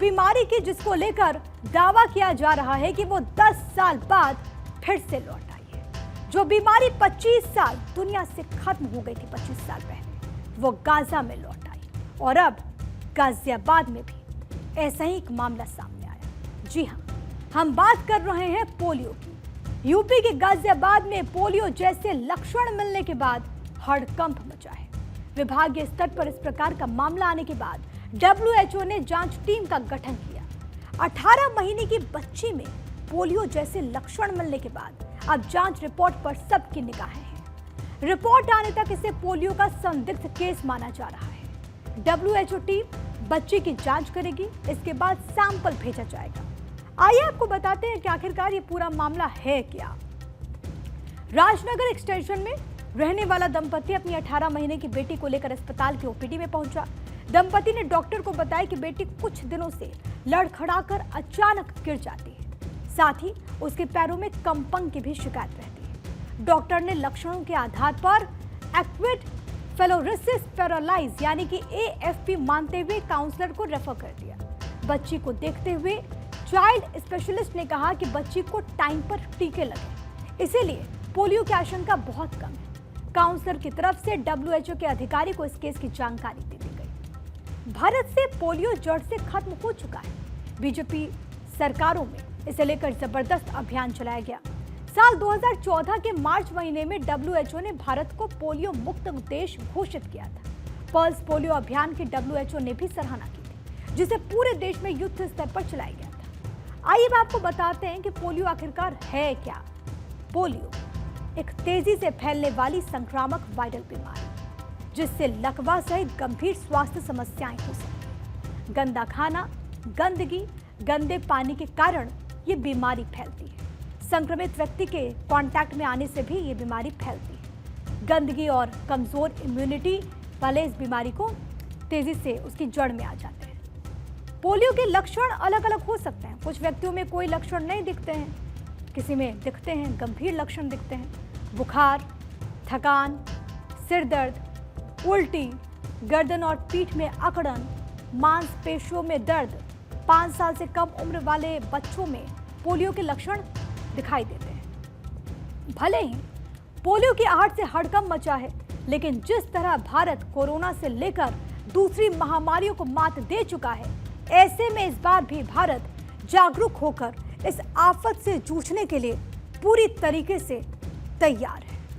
बीमारी की जिसको लेकर दावा किया जा रहा है कि वो 10 साल बाद फिर से लौट आई है। जो बीमारी 25 साल दुनिया से खत्म हो गई थी, 25 साल पहले, वो गाजा में लौट आई और अब गाजियाबाद में भी ऐसा ही एक मामला सामने आया। जी हां, हम बात कर रहे हैं पोलियो की। यूपी के गाजियाबाद में पोलियो जैसे लक्षण मिलने के बाद हड़कंप मचा है। विभागीय स्तर पर इस प्रकार का मामला आने के बाद WHO ने जांच टीम का गठन किया। 18 महीने की बच्ची में पोलियो जैसे लक्षण मिलने के बाद अब जांच रिपोर्ट पर सबकी निगाहें हैं। रिपोर्ट आने तक इसे पोलियो का संदिग्ध केस माना जा रहा है। WHO टीम बच्ची की जांच करेगी, इसके बाद सैंपल भेजा जाएगा। आइए आपको बताते हैं कि आखिरकार ये पूरा मामला है क्या। राजनगर एक्सटेंशन में रहने वाला दंपति अपनी 18 महीने की बेटी को लेकर अस्पताल की ओपीडी में पहुंचा। दंपति ने डॉक्टर को बताया कि बेटी कुछ दिनों से लड़खड़ाकर अचानक गिर जाती है, साथ ही उसके पैरों में कंपन की भी शिकायत रहती है। डॉक्टर ने लक्षणों के आधार पर एक्यूट फेलोरेसिस पैरालाइज यानी कि AFP मानते हुए काउंसलर को रेफर कर दिया। बच्ची को देखते हुए चाइल्ड स्पेशलिस्ट ने कहा कि बच्ची को टाइम पर टीके लगे, इसीलिए पोलियो की आशंका बहुत कम है। काउंसलर की तरफ से WHO के अधिकारी को इस केस की जानकारी दे दी गई। भारत से पोलियो जड़ से खत्म हो चुका है। बीजेपी सरकारों में इसे लेकर जबरदस्त अभियान चलाया गया। साल 2014 के मार्च महीने में WHO ने भारत को पोलियो मुक्त देश घोषित किया था। पल्स पोलियो अभियान की WHO ने भी सराहना की थी, जिसे पूरे देश में युद्ध स्तर पर चलाया गया था। आइए अब आपको बताते हैं कि पोलियो आखिरकार है क्या। पोलियो एक तेजी से फैलने वाली संक्रामक वायरल बीमारी, जिससे लकवा सहित गंभीर स्वास्थ्य समस्याएं हो सकती हैं। गंदा खाना, गंदगी, गंदे पानी के कारण ये बीमारी फैलती है। संक्रमित व्यक्ति के कांटेक्ट में आने से भी ये बीमारी फैलती है। गंदगी और कमजोर इम्यूनिटी वाले इस बीमारी को तेजी से उसकी जड़ में आ जाते हैं। पोलियो के लक्षण अलग अलग हो सकते हैं। कुछ व्यक्तियों में कोई लक्षण नहीं दिखते हैं, किसी में दिखते हैं, गंभीर लक्षण दिखते हैं। बुखार, थकान, सिर दर्द, उल्टी, गर्दन और पीठ में अकड़न, मांसपेशियों में दर्द। 5 साल से कम उम्र वाले बच्चों में पोलियो के लक्षण दिखाई देते हैं। भले ही पोलियो की आहट से हड़कंप मचा है, लेकिन जिस तरह भारत कोरोना से लेकर दूसरी महामारियों को मात दे चुका है, ऐसे में इस बार भी भारत जागरूक होकर इस आफत से जूझने के लिए पूरी तरीके से तैयार है।